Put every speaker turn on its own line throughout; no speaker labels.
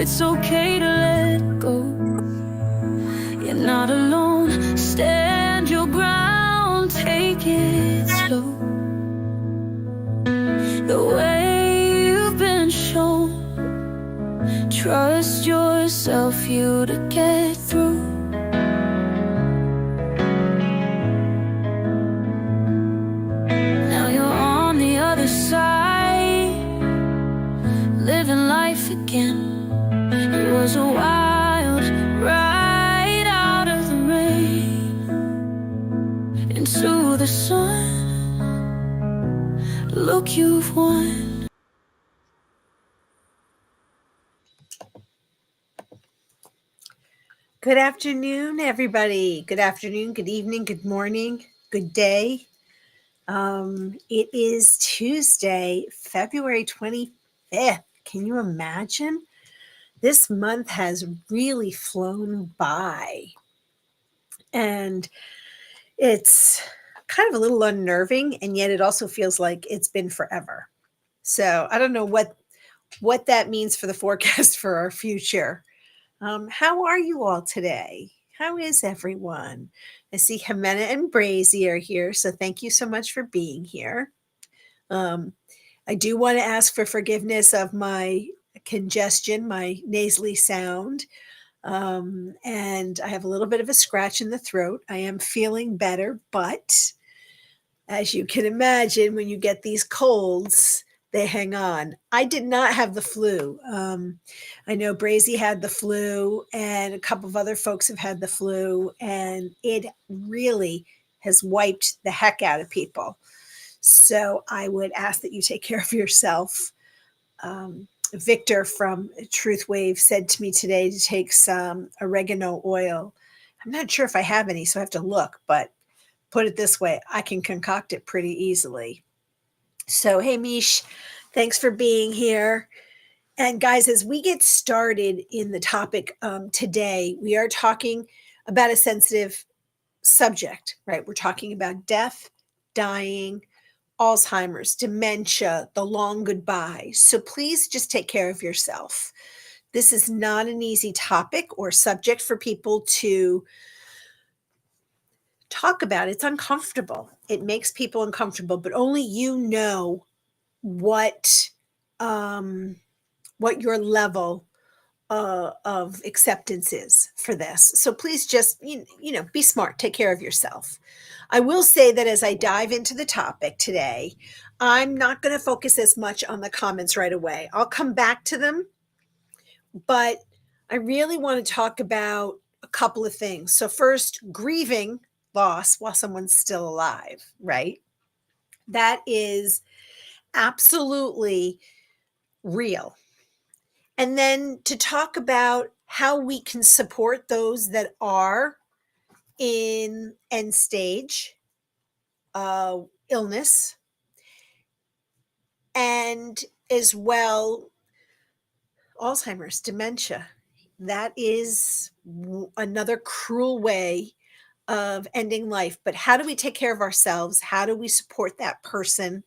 it's okay to let go. You're not alone. Stand your ground, take it slow. The way you've been shown, trust yourself, you to get through. Now you're on the other side, living life again. It was a wild ride out of the rain into the sun. Look, you've won.
Good afternoon, everybody. Good afternoon, good evening, good morning, good day. It is Tuesday, February 25th. Can you imagine? This month has really flown by. And it's kind of a little unnerving, and yet it also feels like it's been forever. So I don't know what that means for the forecast for our future. How are you all today? How is everyone? I see Jimena and Brazy are here, so thank you so much for being here. I do want to ask for forgiveness of my congestion, my nasally sound, and I have a little bit of a scratch in the throat. I am feeling better, but as you can imagine, when you get these colds, they hang on. I did not have the flu. I know Brazy had the flu, and a couple of other folks have had the flu, and it really has wiped the heck out of people. So I would ask that you take care of yourself. Victor from Truth Wave said to me today to take some oregano oil. I'm not sure if I have any, so I have to look, but put it this way, I can concoct it pretty easily. So, hey, Mish, thanks for being here. And guys, as we get started in the topic today, we are talking about a sensitive subject, right? We're talking about death, dying, Alzheimer's, dementia, the long goodbye. So please just take care of yourself. This is not an easy topic or subject for people to talk about. It's uncomfortable. It makes people uncomfortable, but only you know what your level of acceptance is for this. So please just be smart. Take care of yourself. I will say that as I dive into the topic today, I'm not going to focus as much on the comments right away. I'll come back to them, but I really want to talk about a couple of things. So first, grieving loss while someone's still alive, right? That is absolutely real. And then to talk about how we can support those that are in end stage illness, and as well Alzheimer's, dementia. That is another cruel way of ending life. But how do we take care of ourselves? How do we support that person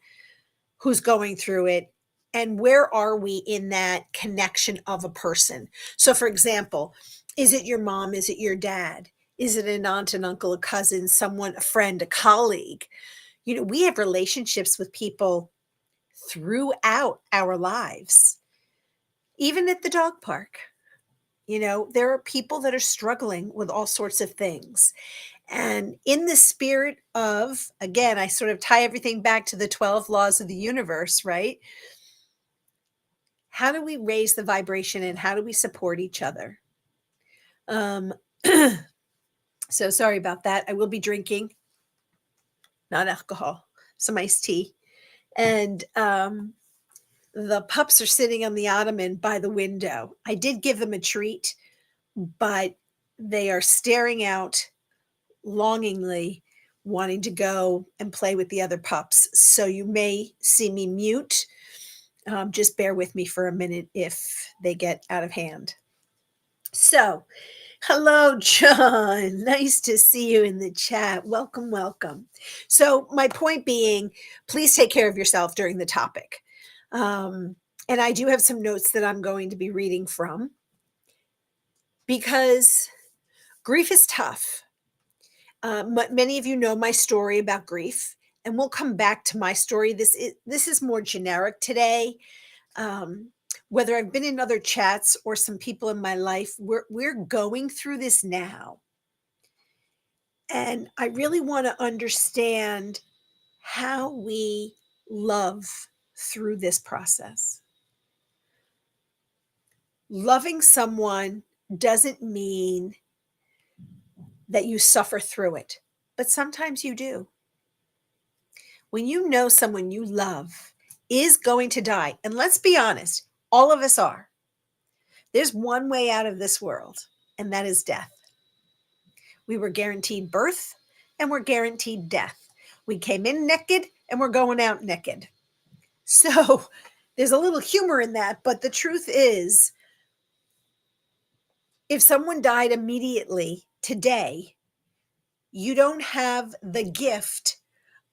who's going through it? And where are we in that connection of a person? So, for example, is it your mom? Is it your dad? Is it an aunt, an uncle, a cousin, someone, a friend, a colleague? We have relationships with people throughout our lives, even at the dog park. There are people that are struggling with all sorts of things. And in the spirit of, again, I sort of tie everything back to the 12 laws of the universe, right? How do we raise the vibration and how do we support each other? So sorry about that. I will be drinking, not alcohol, some iced tea. And the pups are sitting on the ottoman by the window. I did give them a treat, but they are staring out longingly, wanting to go and play with the other pups. So you may see me mute. Just bear with me for a minute if they get out of hand. So, hello, John. Nice to see you in the chat. Welcome, welcome. So my point being, please take care of yourself during the topic. And I do have some notes that I'm going to be reading from. because grief is tough. Many of you know my story about grief, and we'll come back to my story. This is more generic today. Um, Whether I've been in other chats or some people in my life, we're going through this now, and I really want to understand how we love through this process. Loving someone doesn't mean that you suffer through it, but sometimes you do. When you know someone you love is going to die, and let's be honest, all of us are, there's one way out of this world, and that is death. We were guaranteed birth and we're guaranteed death. We came in naked and we're going out naked. So there's a little humor in that, but the truth is, if someone died immediately today, you don't have the gift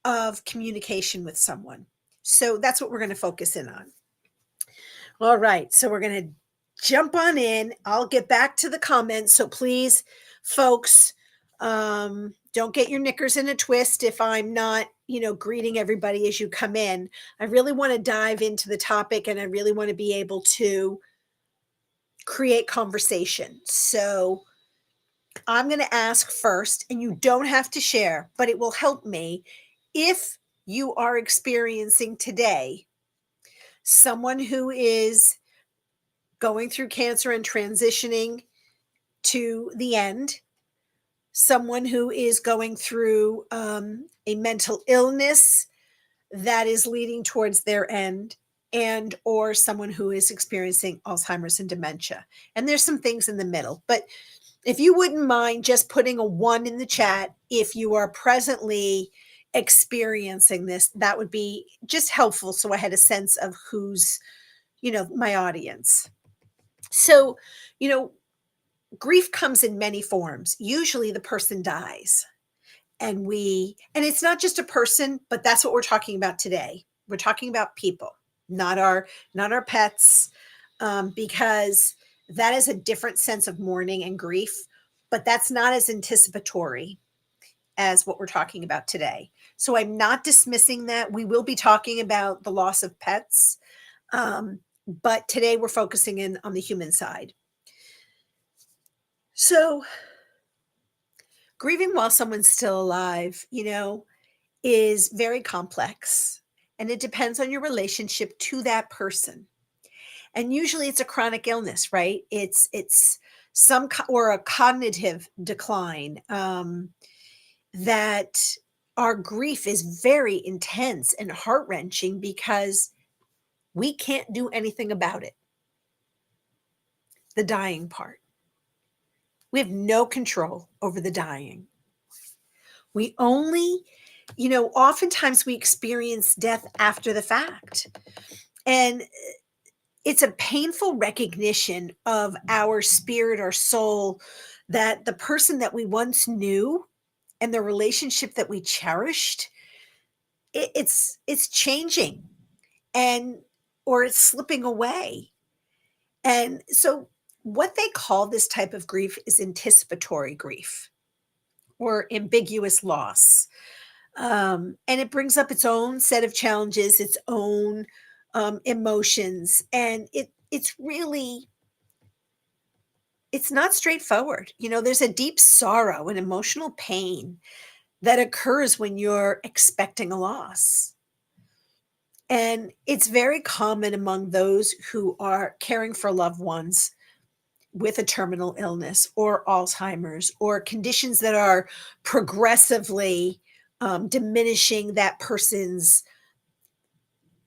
of communication with someone. So that's what we're going to focus in on. All right. So we're going to jump on in. I'll get back to the comments. So please, folks, don't get your knickers in a twist if I'm not, greeting everybody as you come in. I really want to dive into the topic, and I really want to be able to create conversation. So I'm going to ask first, and you don't have to share, but it will help me if you are experiencing today someone who is going through cancer and transitioning to the end, someone who is going through a mental illness that is leading towards their end, and or someone who is experiencing Alzheimer's and dementia. And there's some things in the middle, but if you wouldn't mind just putting a 1 in the chat if you are presently experiencing this, that would be just helpful, so I had a sense of who's, my audience. So, grief comes in many forms. Usually the person dies, and it's not just a person, but that's what we're talking about today. We're talking about people, not our pets, because that is a different sense of mourning and grief, but that's not as anticipatory as what we're talking about today. So I'm not dismissing that. We will be talking about the loss of pets, but today we're focusing in on the human side. So grieving while someone's still alive, is very complex, and it depends on your relationship to that person. And usually it's a chronic illness, right? It's or a cognitive decline, that our grief is very intense and heart-wrenching because we can't do anything about it. The dying part. We have no control over the dying. We only, oftentimes we experience death after the fact. And it's a painful recognition of our spirit, our soul, that the person that we once knew and the relationship that we cherished, it's changing, or it's slipping away. And so what they call this type of grief is anticipatory grief or ambiguous loss. And it brings up its own set of challenges, its own emotions. And it's not straightforward. There's a deep sorrow and emotional pain that occurs when you're expecting a loss. And it's very common among those who are caring for loved ones with a terminal illness or Alzheimer's or conditions that are progressively diminishing that person's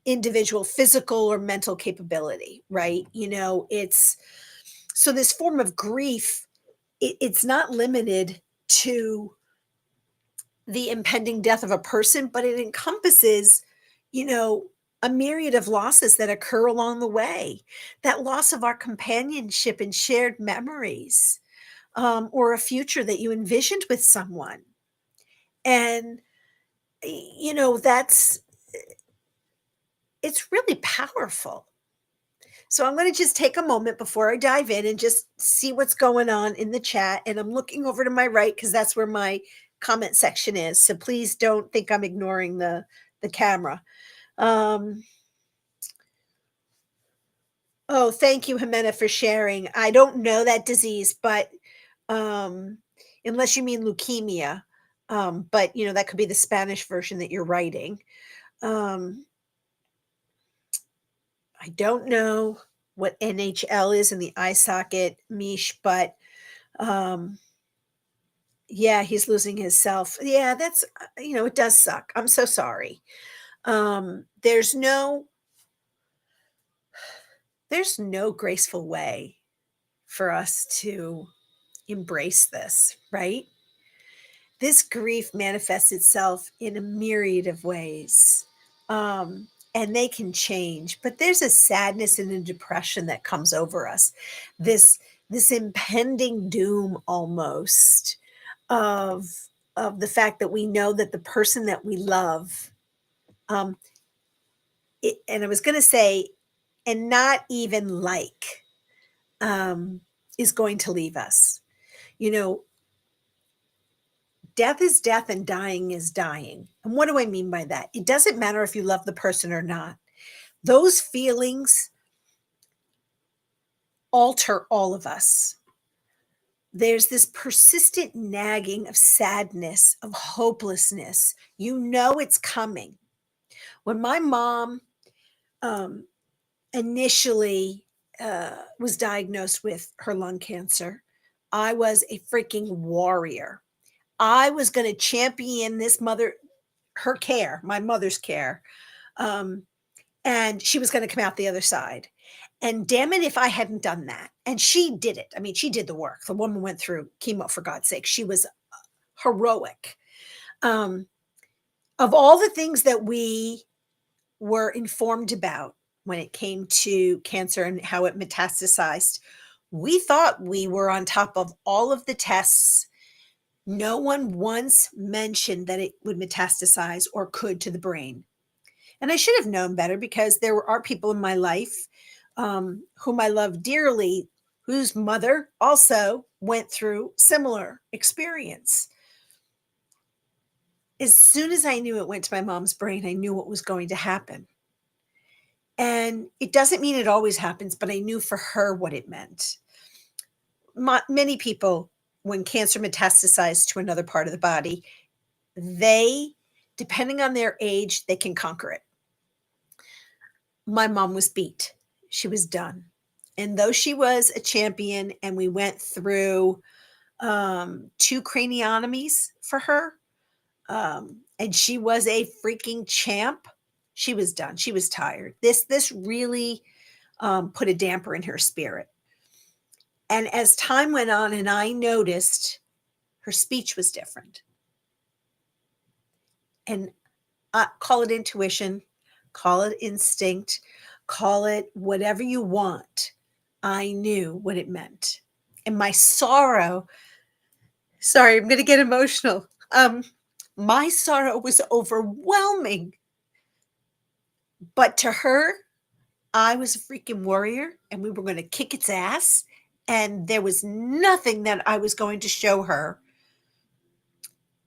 individual physical or mental capability, right? It's so this form of grief, it's not limited to the impending death of a person, but it encompasses, a myriad of losses that occur along the way. That loss of our companionship and shared memories, or a future that you envisioned with someone. And, it's really powerful. So I'm going to just take a moment before I dive in and just see what's going on in the chat. And I'm looking over to my right because that's where my comment section is. So please don't think I'm ignoring the camera. Um, oh, thank you, Jimena, for sharing. I don't know that disease, but um, unless you mean leukemia, but that could be the Spanish version that you're writing. Um, I don't know what NHL is in the eye socket, Mish, but um, yeah, he's losing his self. Yeah, that's it does suck. I'm so sorry. There's no graceful way for us to embrace this, right? This grief manifests itself in a myriad of ways. And they can change, but there's a sadness and a depression that comes over us. This this impending doom almost of the fact that we know that the person that we love, um, and I was going to say, and not even like, um, is going to leave us. You know, death is death and dying is dying. And what do I mean by that? It doesn't matter if you love the person or not. Those feelings alter all of us. There's this persistent nagging of sadness, of hopelessness. You know it's coming. When my mom um, initially was diagnosed with her lung cancer, I was a freaking warrior. I was going to champion her care, my mother's care. Um, and she was going to come out the other side. And damn it, if I hadn't done that. And she did it. I mean, she did the work. The woman went through chemo, for God's sake. She was heroic. Um, of all the things that we were informed about when it came to cancer and how it metastasized, we thought we were on top of all of the tests. No one once mentioned that it would metastasize or could to the brain. And I should have known better because there are people in my life whom I love dearly, whose mother also went through similar experience. As soon as I knew it went to my mom's brain, I knew what was going to happen. And it doesn't mean it always happens, but I knew for her what it meant. Many people, when cancer metastasizes to another part of the body, they, depending on their age, they can conquer it. My mom was beat. She was done. And though she was a champion and we went through 2 craniotomies for her, and she was a freaking champ, she was done. She was tired. This really put a damper in her spirit. And as time went on and I noticed her speech was different. And call it intuition, call it instinct, call it whatever you want. I knew what it meant. And my sorrow, sorry, I'm going to get emotional. My sorrow was overwhelming. But to her, I was a freaking warrior and we were going to kick its ass. And there was nothing that I was going to show her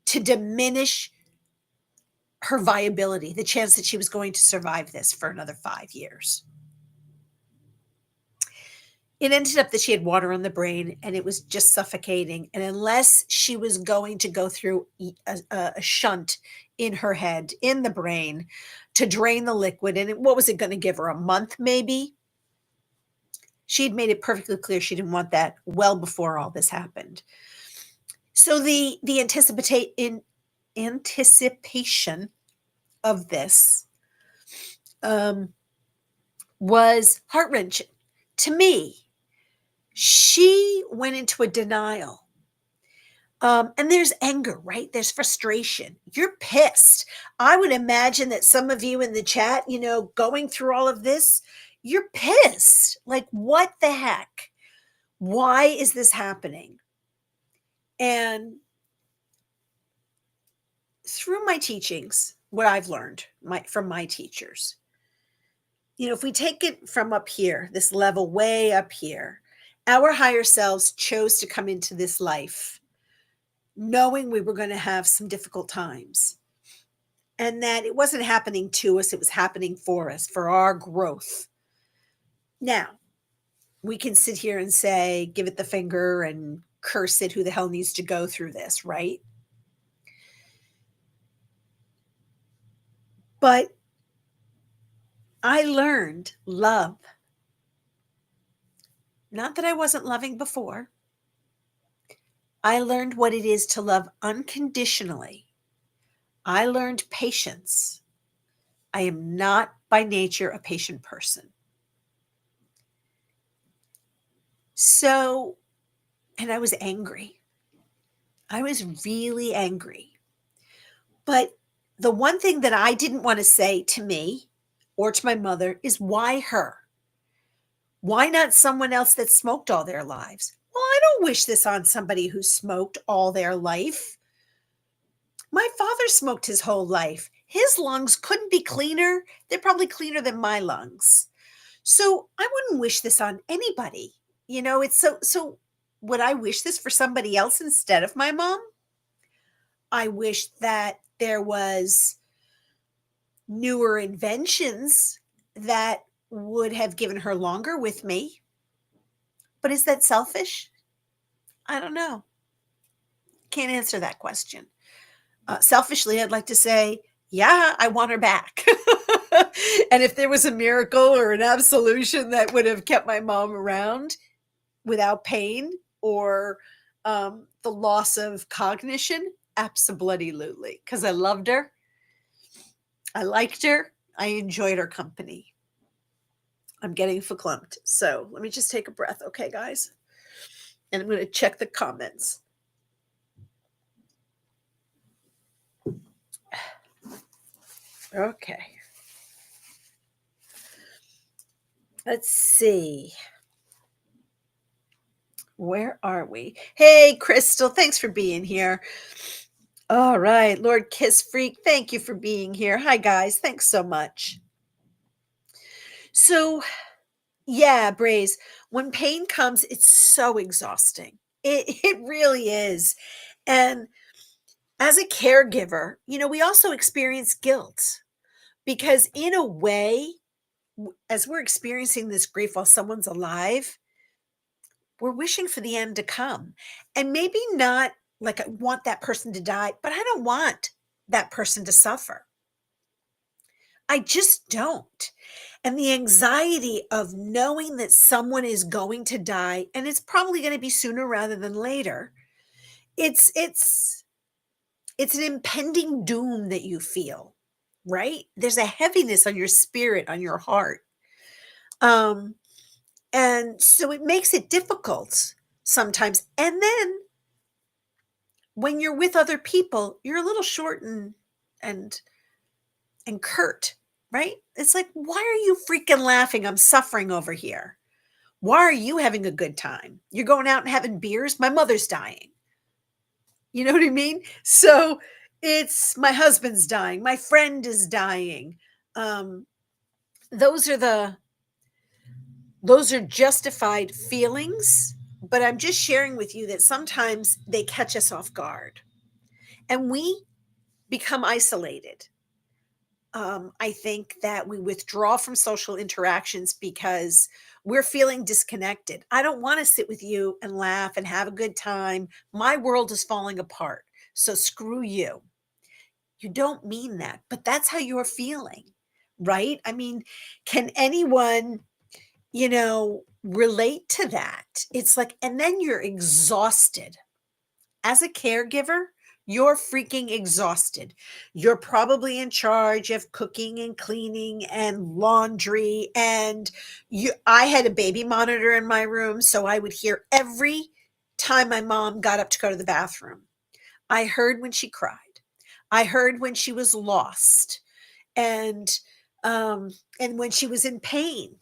to diminish her viability, the chance that she was going to survive this for another 5 years. It ended up that she had water on the brain and it was just suffocating. And unless she was going to go through a shunt in her head, in the brain, to drain the liquid, and what was it going to give her, a month maybe? She had made it perfectly clear she didn't want that well before all this happened. So the anticipation of this was heart-wrenching to me. She went into a denial. And there's anger, right? There's frustration. You're pissed. I would imagine that some of you in the chat, going through all of this, you're pissed. Like, what the heck? Why is this happening? And through my teachings, what I've learned from my teachers, if we take it from up here, this level way up here, our higher selves chose to come into this life knowing we were going to have some difficult times and that it wasn't happening to us, it was happening for us, for our growth. Now, we can sit here and say, give it the finger and curse it, who the hell needs to go through this, right? But I learned love. Not that I wasn't loving before. I learned what it is to love unconditionally. I learned patience. I am not by nature a patient person. So, and I was angry. I was really angry. But the one thing that I didn't want to say to me or to my mother is, why her? Why not someone else that smoked all their lives? Well, I don't wish this on somebody who smoked all their life. My father smoked his whole life. His lungs couldn't be cleaner. They're probably cleaner than my lungs. So I wouldn't wish this on anybody. It's so would I wish this for somebody else instead of my mom? I wish that there was newer inventions that would have given her longer with me. But is that selfish? I don't know. Can't answer that question. Selfishly, I'd like to say, yeah, I want her back. And if there was a miracle or an absolution that would have kept my mom around without pain or the loss of cognition, absolutely. Because I loved her. I liked her. I enjoyed her company. I'm getting verklempt. So let me just take a breath. Okay, guys. And I'm going to check the comments. Okay. Let's see. Where are we? Hey, Crystal, thanks for being here. All right, Lord Kiss Freak, thank you for being here. Hi, guys. Thanks so much. So, yeah, Braze, when pain comes, it's so exhausting. It really is. And as a caregiver, we also experience guilt because, in a way, as we're experiencing this grief while someone's alive, we're wishing for the end to come. And maybe not like I want that person to die, but I don't want that person to suffer. I just don't. And the anxiety of knowing that someone is going to die, and it's probably going to be sooner rather than later, it's an impending doom that you feel, right? There's a heaviness on your spirit, on your heart. And so it makes it difficult sometimes. And then when you're with other people, you're a little short and curt, right? It's like, why are you freaking laughing? I'm suffering over here. Why are you having a good time? You're going out and having beers. My mother's dying. You know what I mean? So it's my husband's dying. My friend is dying. Um, those are justified feelings, but I'm just sharing with you that sometimes they catch us off guard and we become isolated. I think that we withdraw from social interactions because we're feeling disconnected. I don't want to sit with you and laugh and have a good time. My world is falling apart. So screw you. You don't mean that, but that's how you're feeling, right? I mean, can anyone, relate to that? It's like, and then you're exhausted. As a caregiver, you're freaking exhausted. You're probably in charge of cooking and cleaning and laundry. And I had a baby monitor in my room, so I would hear every time my mom got up to go to the bathroom. I heard when she cried. I heard when she was lost and when she was in pain.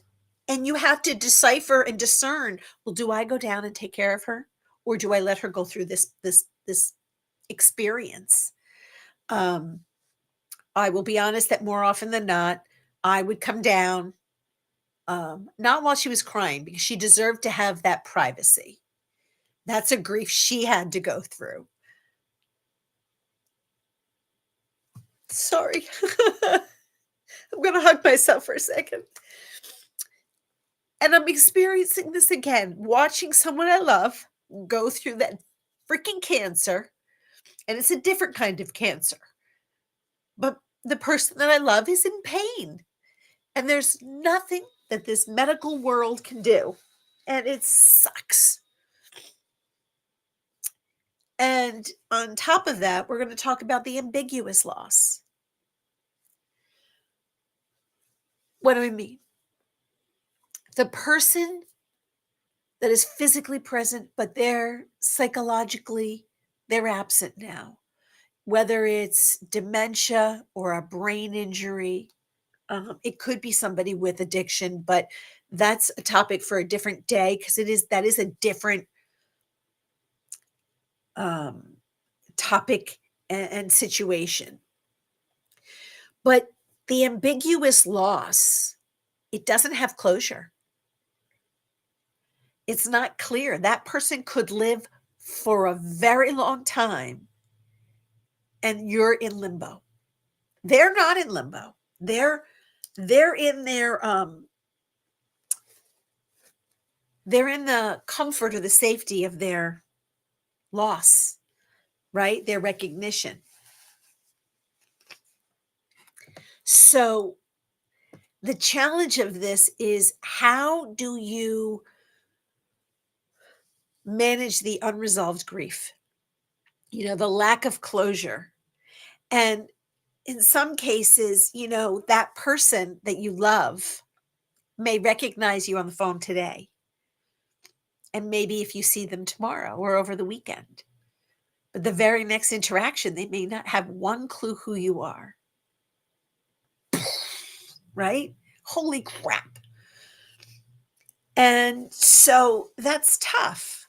And you have to decipher and discern, well, do I go down and take care of her? Or do I let her go through this experience? I will be honest that more often than not, I would come down Not while she was crying, because she deserved to have that privacy. That's a grief she had to go through. Sorry. I'm going to hug myself for a second. And I'm experiencing this again, watching someone I love go through that freaking cancer. And it's a different kind of cancer. But the person that I love is in pain. And there's nothing that this medical world can do. And it sucks. And on top of that, we're going to talk about the ambiguous loss. What do I mean? The person that is physically present, but they're absent now. Whether it's dementia or a brain injury, it could be somebody with addiction, but that's a topic for a different day, because that is a different topic and situation. But the ambiguous loss, it doesn't have closure. It's not clear. That person could live for a very long time, and you're in limbo. They're not in limbo. They're in they're in the comfort or the safety of their loss, right? Their recognition. So the challenge of this is, how do you manage the unresolved grief? The lack of closure. And in some cases, that person that you love may recognize you on the phone today. And maybe if you see them tomorrow or over the weekend. But the very next interaction, they may not have one clue who you are. Right? Holy crap. And so that's tough.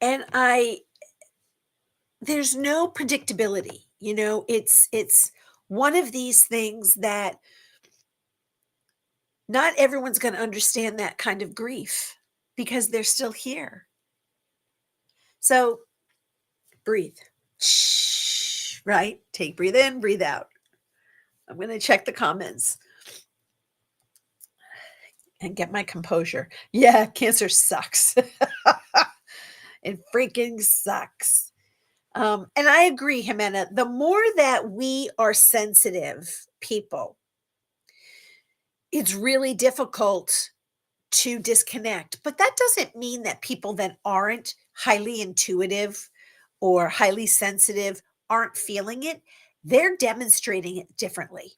And there's no predictability. It's one of these things that not everyone's going to understand, that kind of grief, because they're still here. So breathe. Shh, right? Breathe in, breathe out. I'm going to check the comments and get my composure. Yeah, cancer sucks. It freaking sucks. And I agree, Jimena. The more that we are sensitive people, it's really difficult to disconnect. But that doesn't mean that people that aren't highly intuitive or highly sensitive aren't feeling it. They're demonstrating it differently.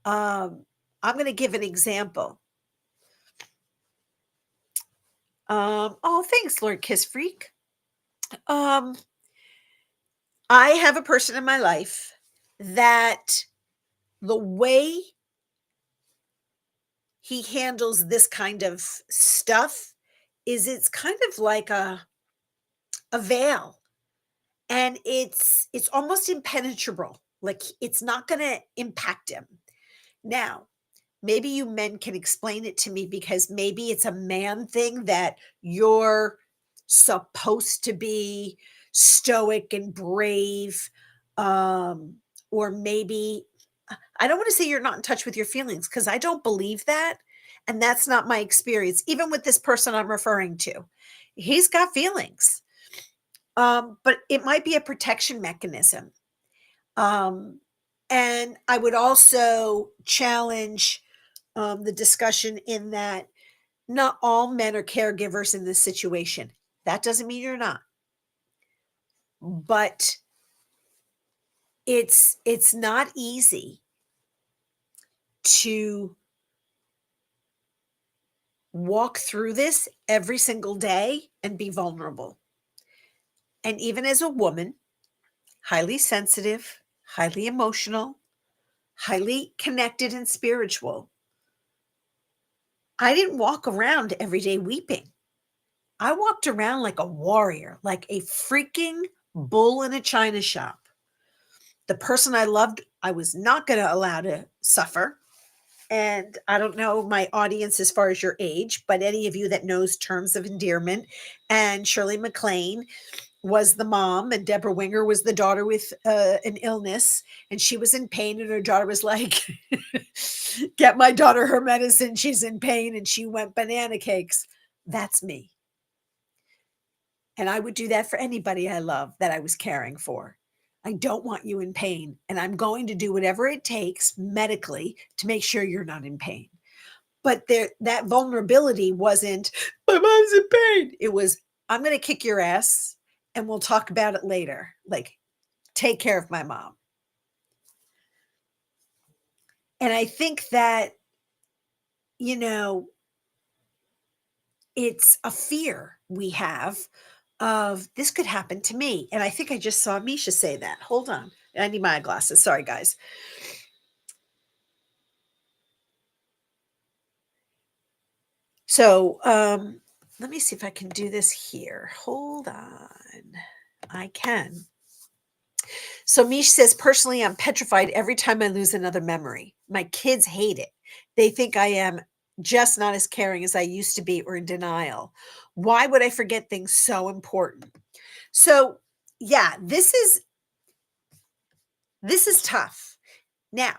I'm going to give an example. Oh, thanks, Lord Kiss Freak. I have a person in my life that the way he handles this kind of stuff is, it's kind of like a veil, and it's almost impenetrable. Like, it's not going to impact him. Now, maybe you men can explain it to me, because maybe it's a man thing that you're supposed to be stoic and brave, or maybe, I don't want to say you're not in touch with your feelings, because I don't believe that, and that's not my experience. Even with this person I'm referring to, he's got feelings, but it might be a protection mechanism. And I would also challenge the discussion in that not all men are caregivers in this situation. That doesn't mean you're not. But it's not easy to walk through this every single day and be vulnerable. And even as a woman, highly sensitive, highly emotional, highly connected and spiritual, I didn't walk around every day weeping. I walked around like a warrior, like a freaking bull in a china shop. The person I loved, I was not going to allow to suffer. And I don't know my audience as far as your age, but any of you that knows terms of endearment, and Shirley MacLaine was the mom, and Deborah Winger was the daughter with an illness, and she was in pain, and her daughter was like, "Get my daughter her medicine. She's in pain," and she went banana cakes. That's me, and I would do that for anybody I love that I was caring for. I don't want you in pain, and I'm going to do whatever it takes medically to make sure you're not in pain. But that vulnerability wasn't, "My mom's in pain." It was, "I'm going to kick your ass and we'll talk about it later. Like, take care of my mom." And I think that, you know, it's a fear we have of this could happen to me. And I think I just saw Misha say that. Hold on. I need my eyeglasses. Sorry, guys. So let me see if I can do this here. Hold on. I can. So Mish says, personally, I'm petrified every time I lose another memory. My kids hate it. They think I am just not as caring as I used to be or in denial. Why would I forget things so important? So yeah, this is tough. Now,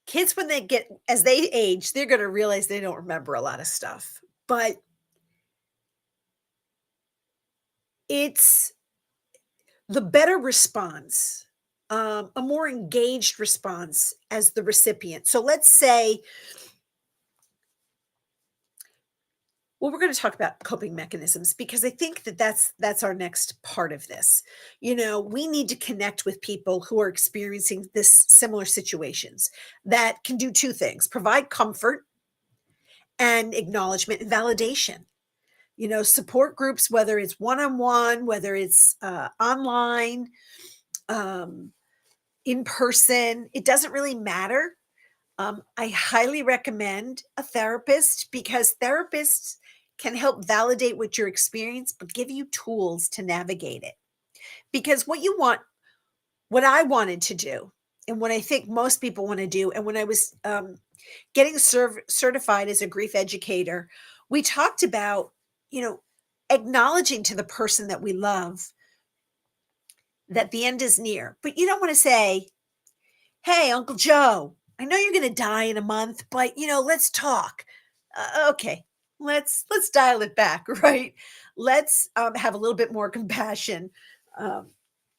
kids, when they get as they age, they're going to realize they don't remember a lot of stuff. But it's the better response, a more engaged response as the recipient. So let's say, well, we're going to talk about coping mechanisms because I think that that's our next part of this. We need to connect with people who are experiencing this similar situations that can do two things: provide comfort and acknowledgement and validation. Support groups, whether it's one-on-one, whether it's online, um, in person, it doesn't really matter. I highly recommend a therapist because therapists can help validate what you're experiencing, but give you tools to navigate it. Because what I wanted to do, and what I think most people want to do, and when I was getting certified as a grief educator, we talked about, acknowledging to the person that we love that the end is near. But you don't want to say, "Hey, Uncle Joe, I know you're going to die in a month, but let's talk." Okay, let's dial it back, right? Let's have a little bit more compassion. Um,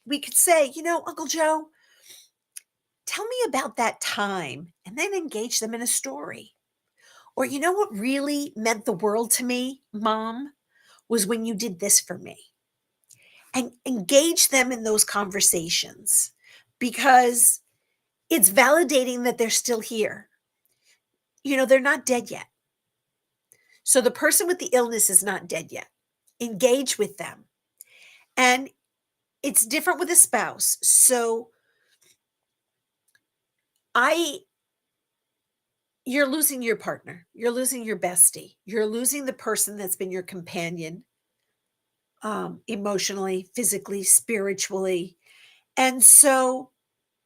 we could say, "Uncle Joe, tell me about that time," and then engage them in a story. Or, what really meant the world to me, Mom, was when you did this for me. And engage them in those conversations because it's validating that they're still here. They're not dead yet. So the person with the illness is not dead yet. Engage with them. And it's different with a spouse. So you're losing your partner. You're losing your bestie. You're losing the person that's been your companion, emotionally, physically, spiritually. And so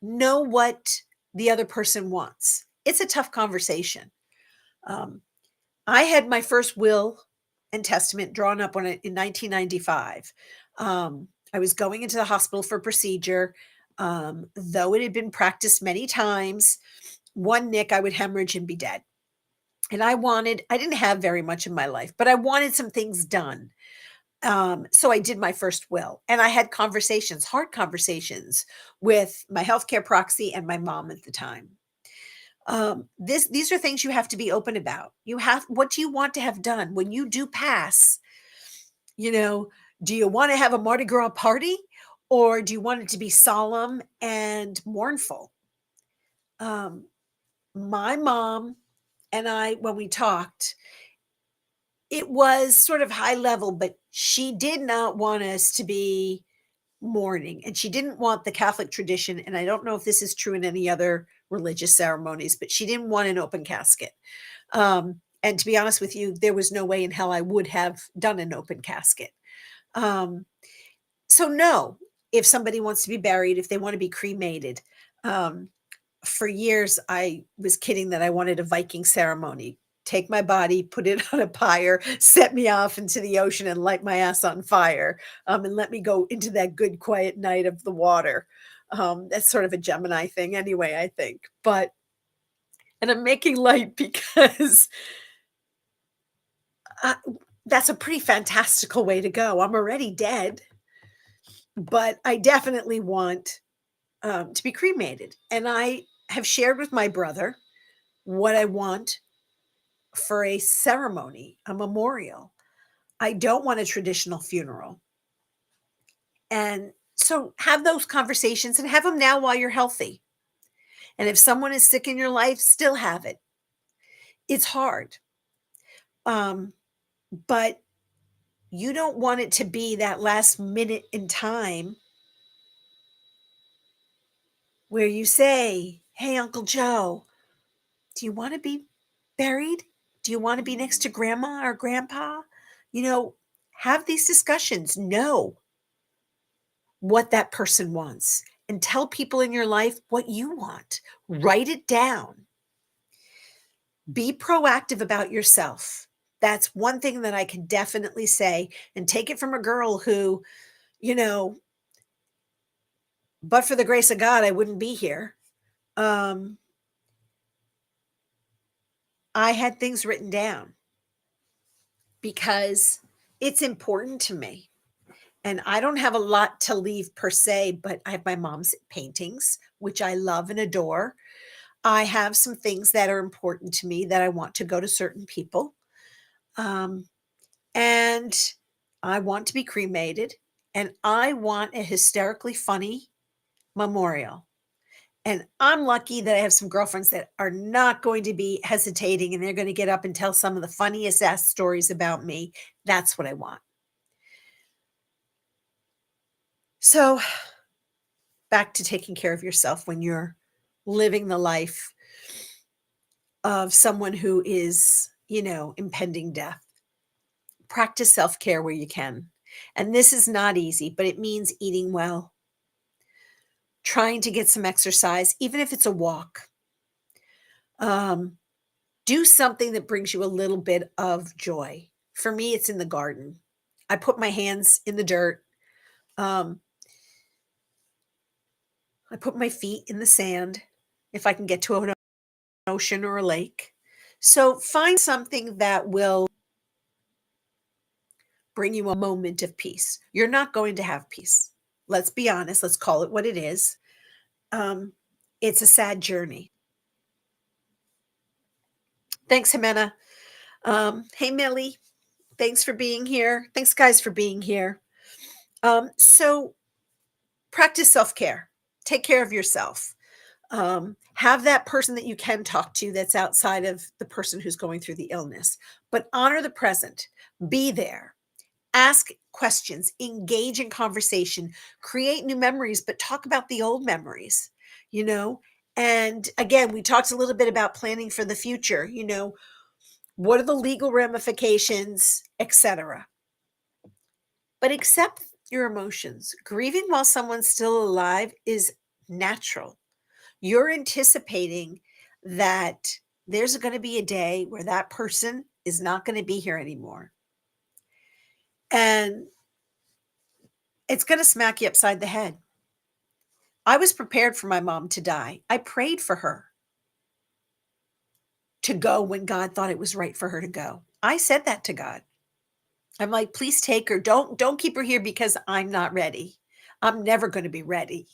know what the other person wants. It's a tough conversation. Um, I had my first will and testament drawn up in 1995. I was going into the hospital for a procedure. Though it had been practiced many times, one nick, I would hemorrhage and be dead. And I didn't have very much in my life, but I wanted some things done. So I did my first will, and I had conversations, hard conversations with my healthcare proxy and my mom at the time. These are things you have to be open about. What do you want to have done when you do pass? Do you want to have a Mardi Gras party, or do you want it to be solemn and mournful? My mom and I, when we talked, it was sort of high level, but she did not want us to be mourning, and she didn't want the Catholic tradition, and I don't know if this is true in any other religious ceremonies, but she didn't want an open casket. And to be honest with you, there was no way in hell I would have done an open casket. So no, if somebody wants to be buried, if they want to be cremated. Um, for years, I was kidding that I wanted a Viking ceremony. Take my body, put it on a pyre, set me off into the ocean and light my ass on fire, and let me go into that good, quiet night of the water. That's sort of a Gemini thing anyway, I think. And I'm making light because uh, that's a pretty fantastical way to go. I'm already dead, but I definitely want to be cremated. And I have shared with my brother what I want for a ceremony, a memorial. I don't want a traditional funeral. And so have those conversations and have them now while you're healthy. And if someone is sick in your life, still have it. It's hard. Um, but you don't want it to be that last minute in time where you say, "Hey, Uncle Joe, do you want to be buried? Do you want to be next to grandma or grandpa?" You know, have these discussions. Know what that person wants and tell people in your life what you want. Write it down. Be proactive about yourself. That's one thing that I can definitely say, and take it from a girl who, you know, but for the grace of God, I wouldn't be here. Um, I had things written down because it's important to me. And I don't have a lot to leave per se, but I have my mom's paintings, which I love and adore. I have some things that are important to me that I want to go to certain people. Um, and I want to be cremated, and I want a hysterically funny memorial. And I'm lucky that I have some girlfriends that are not going to be hesitating and they're going to get up and tell some of the funniest ass stories about me. That's what I want. So, back to taking care of yourself when you're living the life of someone who is, impending death. Practice self care where you can. And this is not easy, but it means eating well, trying to get some exercise, even if it's a walk. Um, do something that brings you a little bit of joy. For me, it's in the garden. I put my hands in the dirt. Um, I put my feet in the sand if I can get to an ocean or a lake. So find something that will bring you a moment of peace. You're not going to have peace. Let's be honest. Let's call it what it is. Um, it's a sad journey. Thanks, Jimena. Hey, Millie. Thanks for being here. Thanks, guys, for being here. So practice self care. Take care of yourself. Have that person that you can talk to that's outside of the person who's going through the illness, but honor the present. Be there. Ask questions, engage in conversation, create new memories, but talk about the old memories, you know? And again, we talked a little bit about planning for the future, what are the legal ramifications, etc. But accept your emotions. Grieving while someone's still alive is natural. You're anticipating that there's going to be a day where that person is not going to be here anymore. And it's going to smack you upside the head. I was prepared for my mom to die. I prayed for her to go when God thought it was right for her to go. I said that to God. I'm like, please take her. Don't keep her here because I'm not ready. I'm never going to be ready.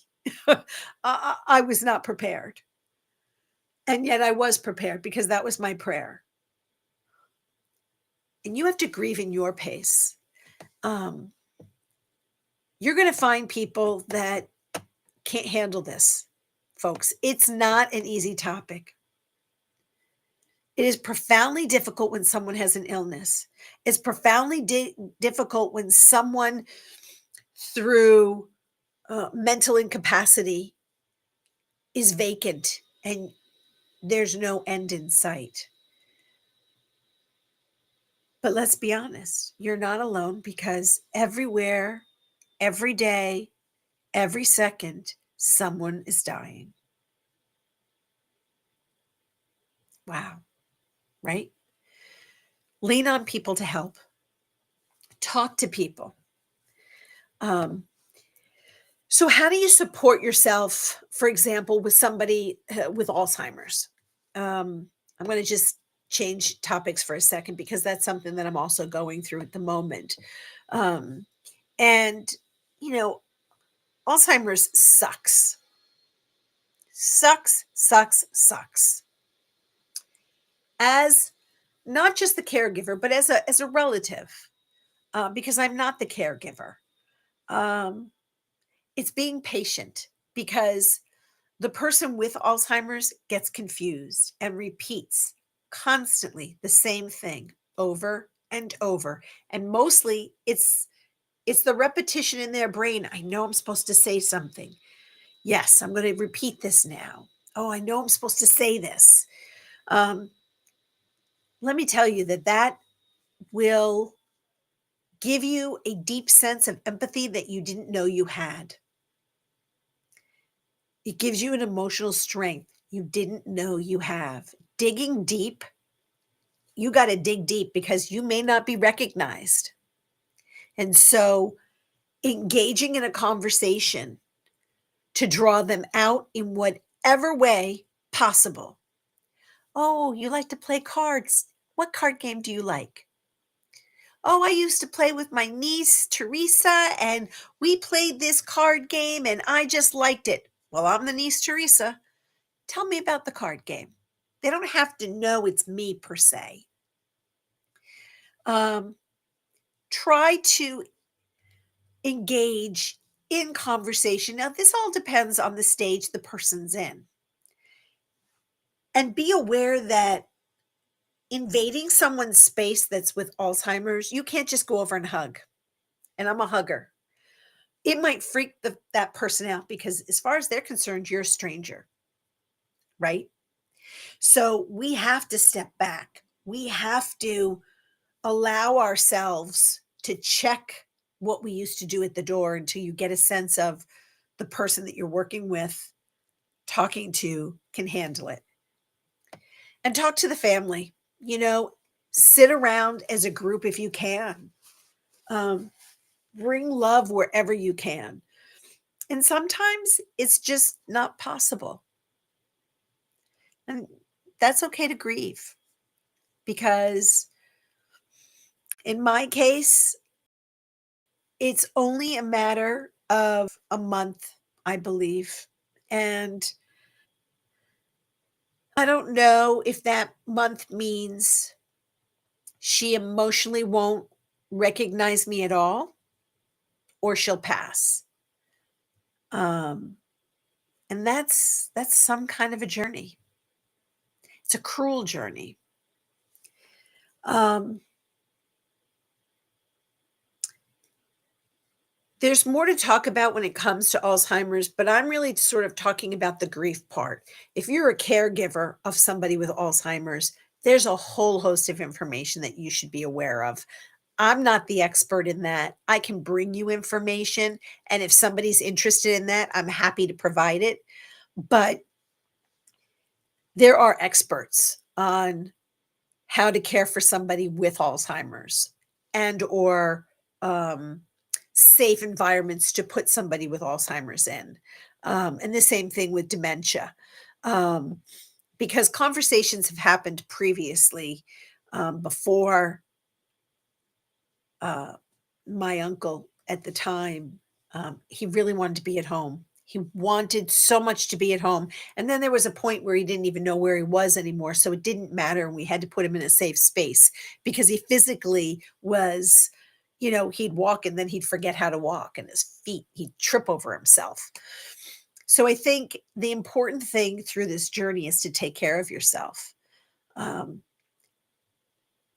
I was not prepared. And yet I was prepared because that was my prayer. And you have to grieve in your pace. Um, you're going to find people that can't handle this, folks. It's not an easy topic. It is profoundly difficult when someone has an illness. It's profoundly difficult when someone, through mental incapacity, is vacant and there's no end in sight. But let's be honest, you're not alone because everywhere, every day, Every second, someone is dying. Wow, right? Lean on people to help. Talk to people. Um, so, how do you support yourself, for example, with somebody with Alzheimer's? I'm going to just change topics for a second because that's something that I'm also going through at the moment. Um, and, you know, Alzheimer's sucks. Sucks, sucks, sucks. As not just the caregiver, but as a relative, because I'm not the caregiver. Um, it's being patient because the person with Alzheimer's gets confused and repeats constantly the same thing over and over. And mostly it's the repetition in their brain. I know I'm supposed to say something. Yes, I'm going to repeat this now. Oh, I know I'm supposed to say this. Um, let me tell you that will give you a deep sense of empathy that you didn't know you had. It gives you an emotional strength you didn't know you have. Digging deep, you got to dig deep because you may not be recognized. And so, engaging in a conversation to draw them out in whatever way possible. Oh, you like to play cards. What card game do you like? Oh, I used to play with my niece, Teresa, and we played this card game and I just liked it. Well, I'm the niece, Teresa. Tell me about the card game. They don't have to know it's me per se. Um, try to engage in conversation. Now, this all depends on the stage the person's in. And be aware that invading someone's space that's with Alzheimer's, you can't just go over and hug. And I'm a hugger. It might freak that person out because, as far as they're concerned, you're a stranger, right? So we have to step back. We have to allow ourselves to check what we used to do at the door until you get a sense of the person that you're working with, talking to, can handle it. And talk to the family. You know, sit around as a group if you can. Um, bring love wherever you can. And sometimes it's just not possible. And that's okay to grieve because in my case, it's only a matter of a month, I believe. And I don't know if that month means she emotionally won't recognize me at all or she'll pass. Um, and that's some kind of a journey. It's a cruel journey. Um, there's more to talk about when it comes to Alzheimer's, but I'm really sort of talking about the grief part. If you're a caregiver of somebody with Alzheimer's, there's a whole host of information that you should be aware of. I'm not the expert in that. I can bring you information, and if somebody's interested in that, I'm happy to provide it. But there are experts on how to care for somebody with Alzheimer's and or um, safe environments to put somebody with Alzheimer's in. And the same thing with dementia. Um, because conversations have happened previously before uh, my uncle at the time, he really wanted to be at home. He wanted so much to be at home. And then there was a point where he didn't even know where he was anymore. So it didn't matter. And we had to put him in a safe space because he physically was, he'd walk and then he'd forget how to walk and his feet, he'd trip over himself. So I think the important thing through this journey is to take care of yourself. Um,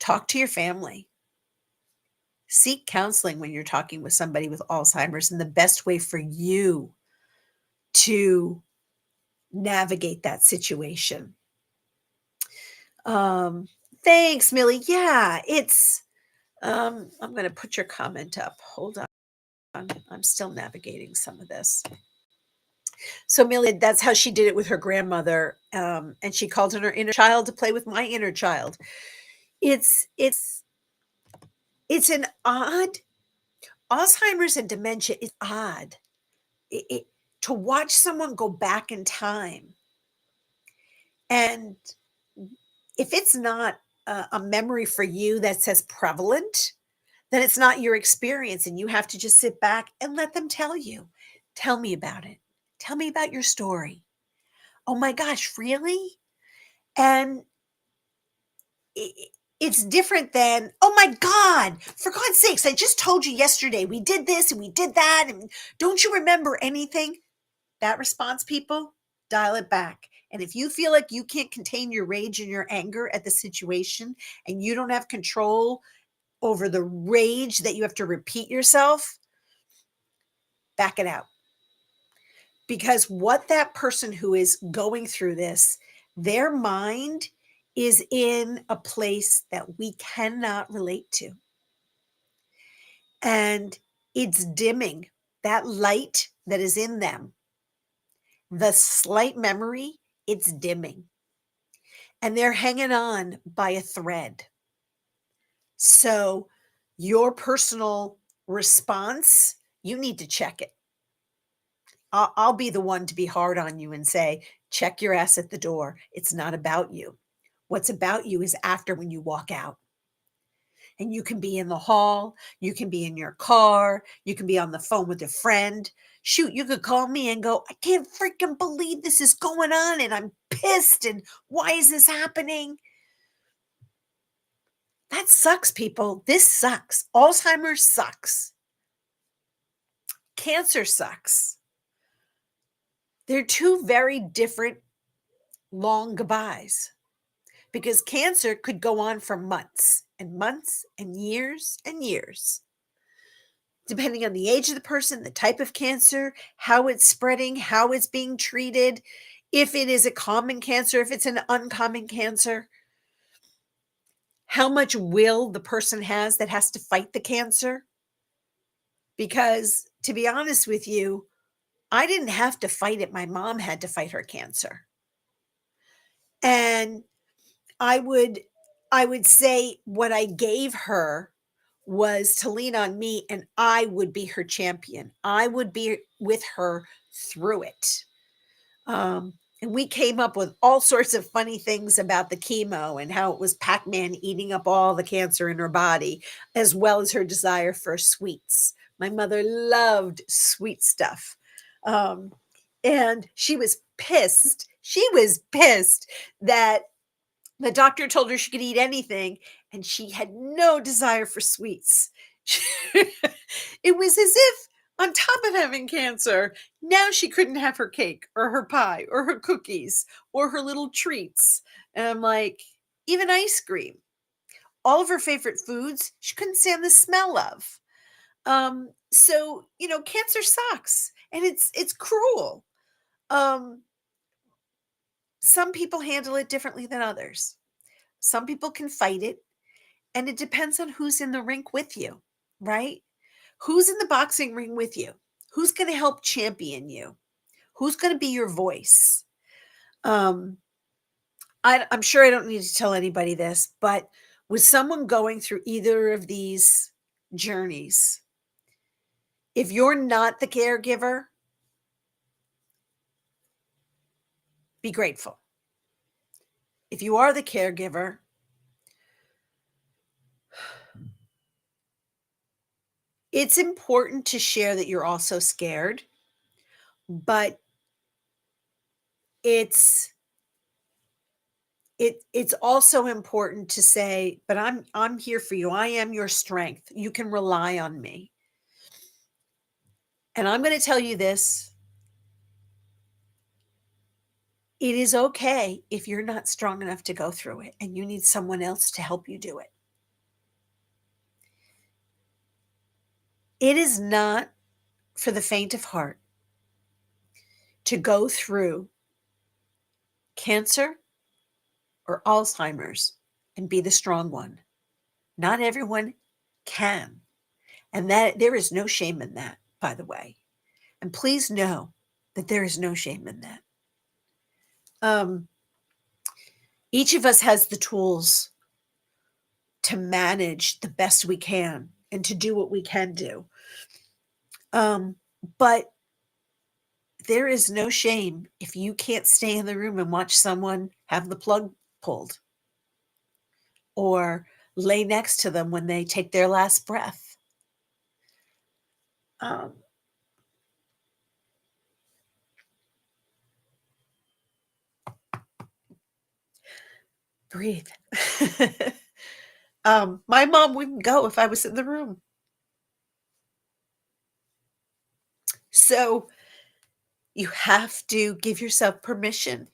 talk to your family. Seek counseling when you're talking with somebody with Alzheimer's, and the best way for you to navigate that situation. Um, thanks, Millie. Yeah, I'm going to put your comment up. Hold on. I'm still navigating some of this. So Millie, that's how she did it with her grandmother, and she called in her inner child to play with my inner child. It's an odd Alzheimer's and dementia is odd. It to watch someone go back in time, and if it's not a memory for you that's as prevalent, then it's not your experience, and you have to just sit back and let them tell you. Tell me about it. Tell me about your story. Oh my gosh, really? And I it's different than, "Oh my god, for God's sakes, I just told you yesterday we did this and we did that, and don't you remember anything?" That response, people, dial it back. And if you feel like you can't contain your rage and your anger at the situation, and you don't have control over the rage that you have to repeat yourself, back it out. Because what that person who is going through this, their mind is in a place that we cannot relate to. And it's dimming that light that is in them. The slight memory, it's dimming. And they're hanging on by a thread. So, your personal response, you need to check it. I'll be the one to be hard on you and say, check your ass at the door. It's not about you. What's about you is after when you walk out. And you can be in the hall, you can be in your car, you can be on the phone with a friend. Shoot, you could call me and go, I can't freaking believe this is going on and I'm pissed. And why is this happening? That sucks, people. This sucks. Alzheimer's sucks. Cancer sucks. They're two very different long goodbyes because cancer could go on for months and months and years, depending on the age of the person, the type of cancer, how it's spreading, how it's being treated, if it is a common cancer, if it's an uncommon cancer, how much will the person has that has to fight the cancer. Because to be honest with you, I didn't have to fight it. My mom had to fight her cancer. And I would I would say what I gave her was to lean on me and I would be her champion. I would be with her through it. And we came up with all sorts of funny things about the chemo and how it was Pac-Man eating up all the cancer in her body, as well as her desire for sweets. My mother loved sweet stuff. Um, and she was pissed. She was pissed that the doctor told her she could eat anything, and she had no desire for sweets. It was as if, on top of having cancer, now she couldn't have her cake or her pie or her cookies or her little treats. And I'm like, even ice cream. All of her favorite foods, she couldn't stand the smell of. So, cancer sucks and it's cruel. Um, some people handle it differently than others. Some people can fight it, and it depends on who's in the rink with you, right? Who's in the boxing ring with you? Who's going to help champion you? Who's going to be your voice? Um, I'm sure I don't need to tell anybody this, but with someone going through either of these journeys, if you're not the caregiver, be grateful. If you are the caregiver, it's important to share that you're also scared, but it's it's also important to say, but I'm here for you. I am your strength. You can rely on me. And I'm going to tell you this. It is okay if you're not strong enough to go through it and you need someone else to help you do it. It is not for the faint of heart to go through cancer or Alzheimer's and be the strong one. Not everyone can. And that there is no shame in that. by the way. And please know that there is no shame in that. Each of us has the tools to manage the best we can and to do what we can do. But there is no shame if you can't stay in the room and watch someone have the plug pulled or lay next to them when they take their last breath. Breathe. My mom wouldn't go if I was in the room. So you have to give yourself permission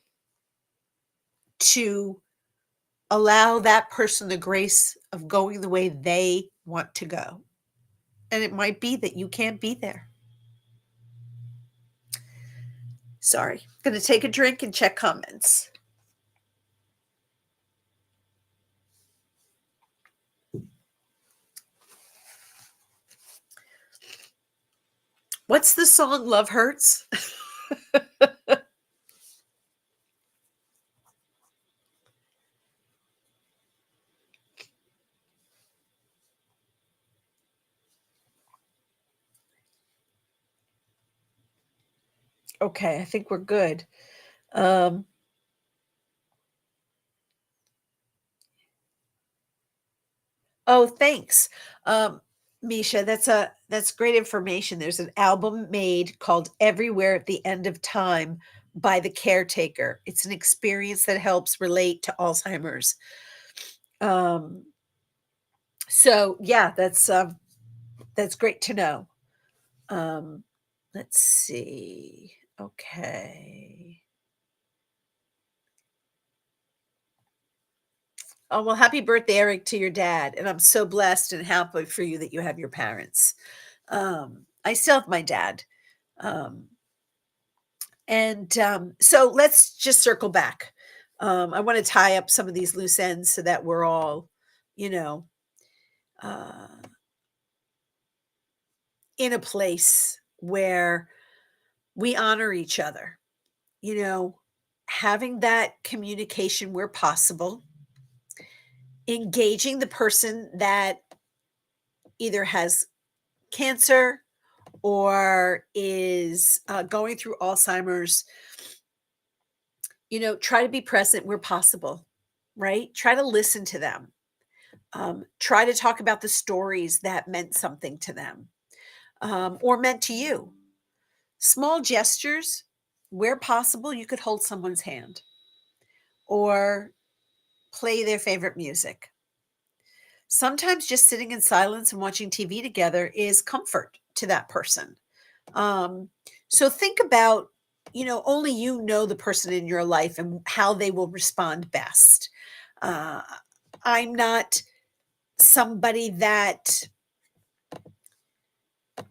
to allow that person the grace of going the way they want to go. And it might be that you can't be there. Sorry. Going to take a drink and check comments. What's the song Love Hurts? Okay, I think we're good. Oh, thanks. Misha, that's great information. There's an album made called Everywhere at the End of Time by The Caretaker. It's an experience that helps relate to Alzheimer's. So yeah, that's great to know. Let's see. Okay. Oh, well, happy birthday, Eric, to your dad. And I'm so blessed and happy for you that you have your parents. I still have my dad. Um, so let's just circle back. I want to tie up some of these loose ends so that we're all, you know, uh, in a place where we honor each other, having that communication where possible, engaging the person that either has cancer or is going through Alzheimer's, try to be present where possible, right? Try to listen to them. Try to talk about the stories that meant something to them or meant to you. Small gestures, where possible, you could hold someone's hand or play their favorite music. Sometimes just sitting in silence and watching TV together is comfort to that person. So think about, only you know the person in your life and how they will respond best. I'm not somebody that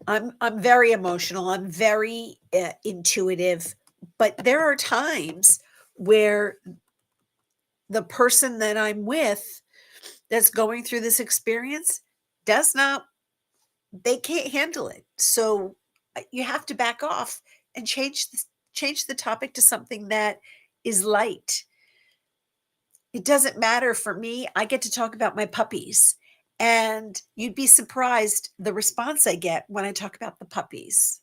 I'm very emotional. I'm very intuitive, but there are times where the person that I'm with that's going through this experience they can't handle it. So you have to back off and change the topic to something that is light. It doesn't matter for me. I get to talk about my puppies, and you'd be surprised the response I get when I talk about the puppies.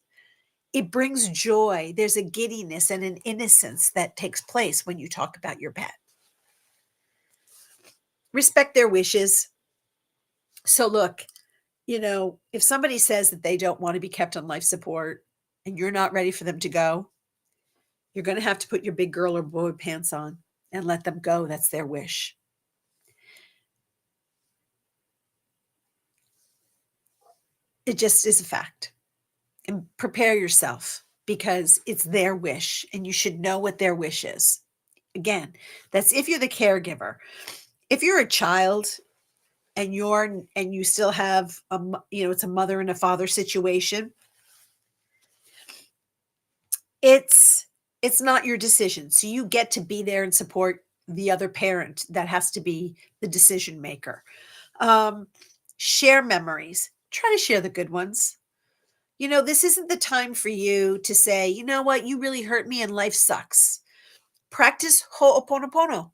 It brings joy. There's a giddiness and an innocence that takes place when you talk about your pet. Respect their wishes. So look, if somebody says that they don't want to be kept on life support and you're not ready for them to go, you're going to have to put your big girl or boy pants on and let them go. That's their wish. It just is a fact. And prepare yourself because it's their wish and you should know what their wish is. Again, that's if you're the caregiver. If you're a child and you still have it's a mother and a father situation, it's not your decision. So you get to be there and support the other parent. That has to be the decision maker. Share memories. Try to share the good ones. This isn't the time for you to say, you know what, you really hurt me and life sucks. Practice ho'oponopono.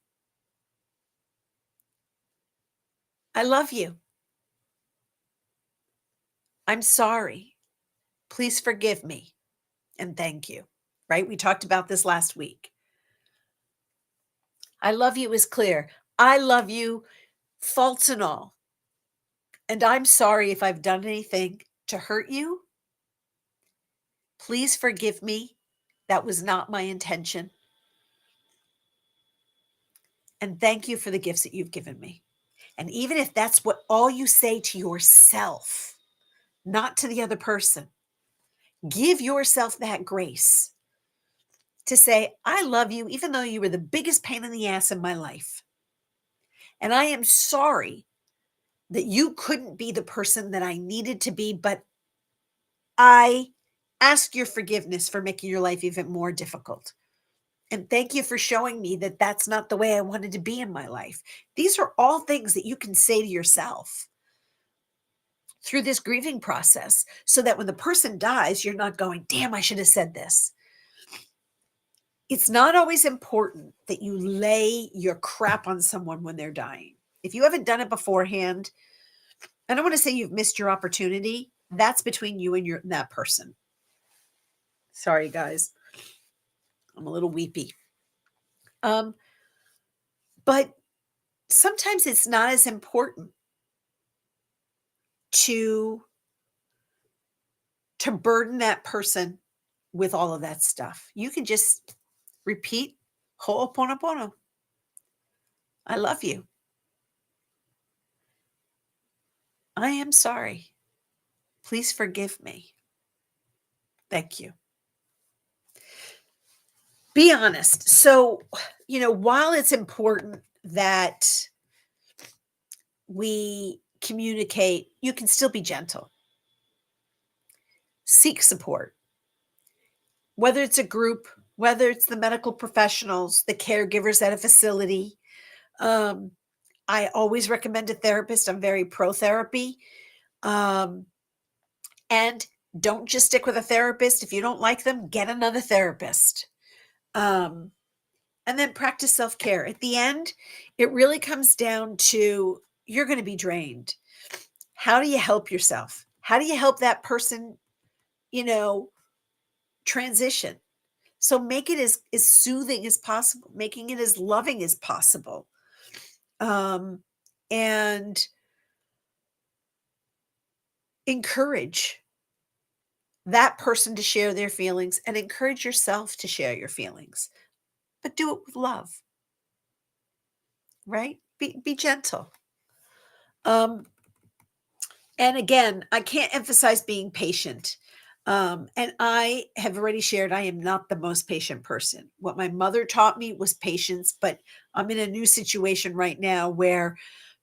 I love you. I'm sorry. Please forgive me. And thank you. Right? We talked about this last week. I love you is clear. I love you, faults and all. And I'm sorry if I've done anything to hurt you. Please forgive me. That was not my intention. And thank you for the gifts that you've given me. And even if that's what all you say to yourself, not to the other person, give yourself that grace to say, I love you, even though you were the biggest pain in the ass in my life. And I am sorry that you couldn't be the person that I needed to be, but I ask your forgiveness for making your life even more difficult. And thank you for showing me that that's not the way I wanted to be in my life. These are all things that you can say to yourself through this grieving process so that when the person dies, you're not going, damn, I should have said this. It's not always important that you lay your crap on someone when they're dying. If you haven't done it beforehand, I don't want to say you've missed your opportunity. That's between you and that person. Sorry, guys. I'm a little weepy. But sometimes it's not as important to burden that person with all of that stuff. You can just repeat ho'oponopono. I love you. I am sorry. Please forgive me. Thank you. Be honest. So, while it's important that we communicate, you can still be gentle. Seek support. Whether it's a group, whether it's the medical professionals, the caregivers at a facility. I always recommend a therapist. I'm very pro therapy. And don't just stick with a therapist. If you don't like them, get another therapist. And then practice self-care. At the end, it really comes down to you're going to be drained. How do you help yourself? How do you help that person, transition? So make it as soothing as possible, making it as loving as possible. And encourage that person to share their feelings and encourage yourself to share your feelings, but do it with love, right? Be gentle. And again, I can't emphasize being patient. And I have already shared, I am not the most patient person. What my mother taught me was patience, but I'm in a new situation right now where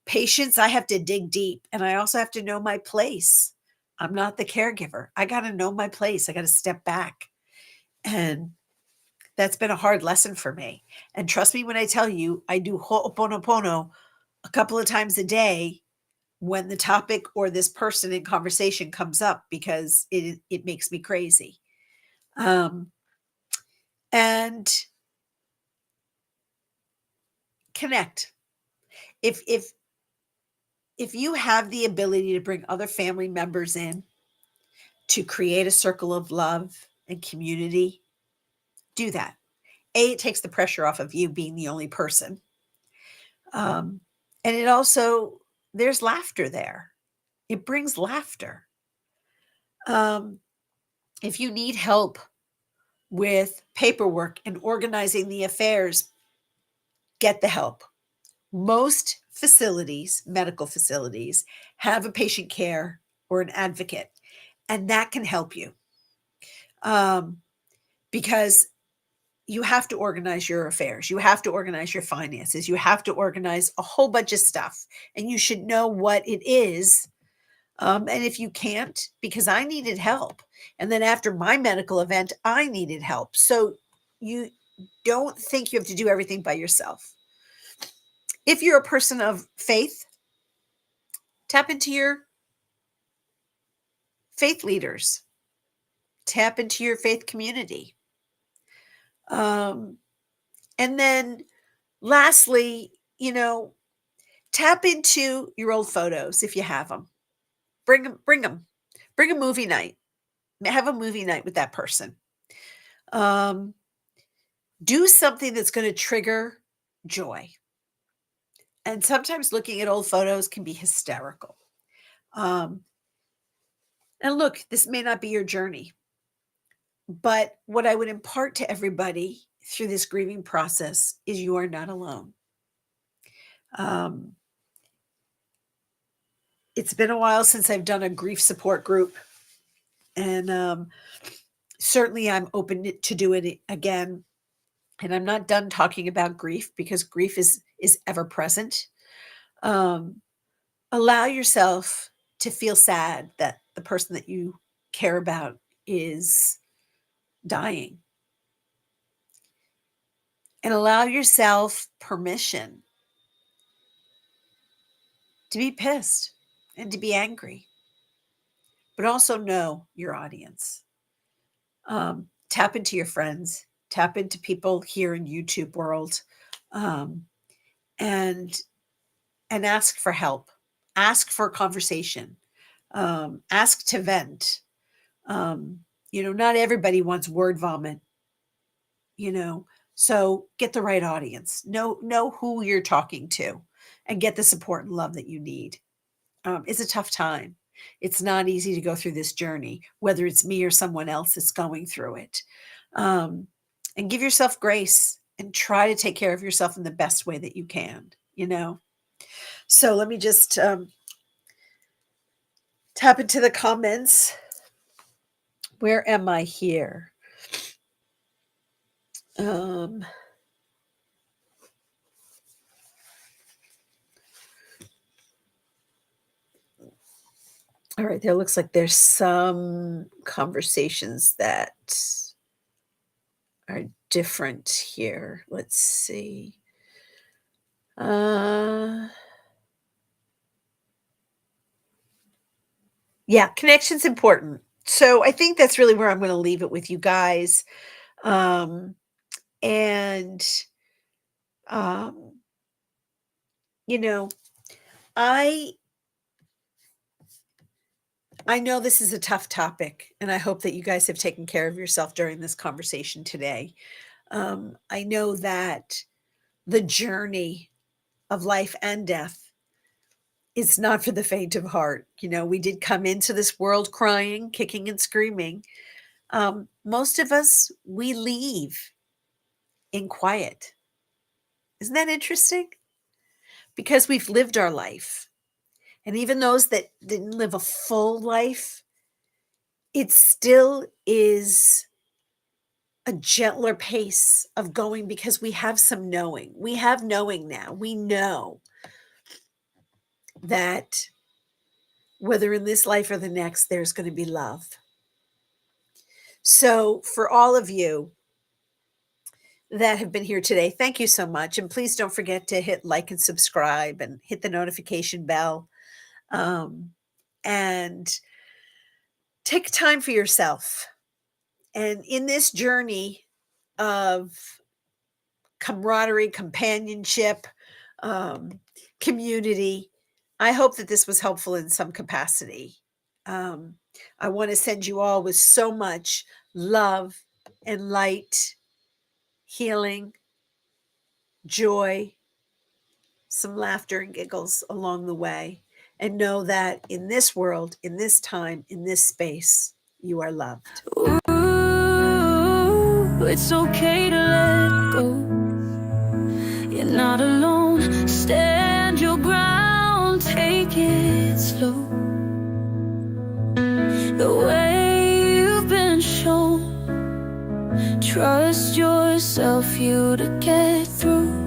patience, I have to dig deep and I also have to know my place. I'm not the caregiver. I got to know my place. I got to step back. And that's been a hard lesson for me. And trust me when I tell you, I do ho'oponopono a couple of times a day when the topic or this person in conversation comes up because it makes me crazy. And connect. If you have the ability to bring other family members in to create a circle of love and community, do that. It takes the pressure off of you being the only person. And it also, there's laughter there. It brings laughter. If you need help with paperwork and organizing the affairs, get the help. Most facilities, medical facilities, have a patient care or an advocate, and that can help you. Because you have to organize your affairs. You have to organize your finances. You have to organize a whole bunch of stuff, and you should know what it is. And if you can't, because I needed help. And then after my medical event, I needed help. So you don't think you have to do everything by yourself. If you're a person of faith, tap into your faith leaders. Tap into your faith community. And then lastly, tap into your old photos if you have them. Bring them. Bring a movie night. Have a movie night with that person. Do something that's going to trigger joy. And sometimes looking at old photos can be hysterical. And look, this may not be your journey, but what I would impart to everybody through this grieving process is you are not alone. It's been a while since I've done a grief support group, and certainly I'm open to do it again. And I'm not done talking about grief because grief is ever present. Allow yourself to feel sad that the person that you care about is dying. And allow yourself permission to be pissed and to be angry, but also know your audience. Tap into your friends, tap into people here in YouTube world, and ask for help, ask for a conversation, ask to vent. Not everybody wants word vomit, so get the right audience, know who you're talking to, and get the support and love that you need. It's a tough time. It's not easy to go through this journey, whether it's me or someone else that's going through it. And give yourself grace and try to take care of yourself in the best way that you can, So let me just tap into the comments. Where am I here? All right, there looks like there's some conversations that are different here. Let's see. Yeah, connection's important. So I think that's really where I'm going to leave it with you guys. And I know this is a tough topic, and I hope that you guys have taken care of yourself during this conversation today. I know that the journey of life and death is not for the faint of heart. We did come into this world crying, kicking and screaming. Most of us, we leave in quiet. Isn't that interesting? Because we've lived our life. And even those that didn't live a full life, it still is a gentler pace of going because we have some knowing. We have knowing now. We know that whether in this life or the next, there's going to be love. So for all of you that have been here today, thank you so much. And please don't forget to hit like and subscribe and hit the notification bell. And take time for yourself. And in this journey of camaraderie, companionship, community, I hope that this was helpful in some capacity. I want to send you all with so much love and light, healing, joy, some laughter and giggles along the way. And know that in this world, in this time, in this space, you are loved.
Ooh, it's okay to let go. You're not alone. Stand your ground. Take it slow. The way you've been shown. Trust yourself, you to get through.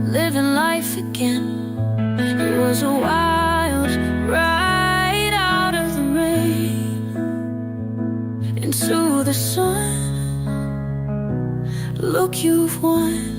Living life again. It was a wild ride out of the rain into the sun. Look, you've won.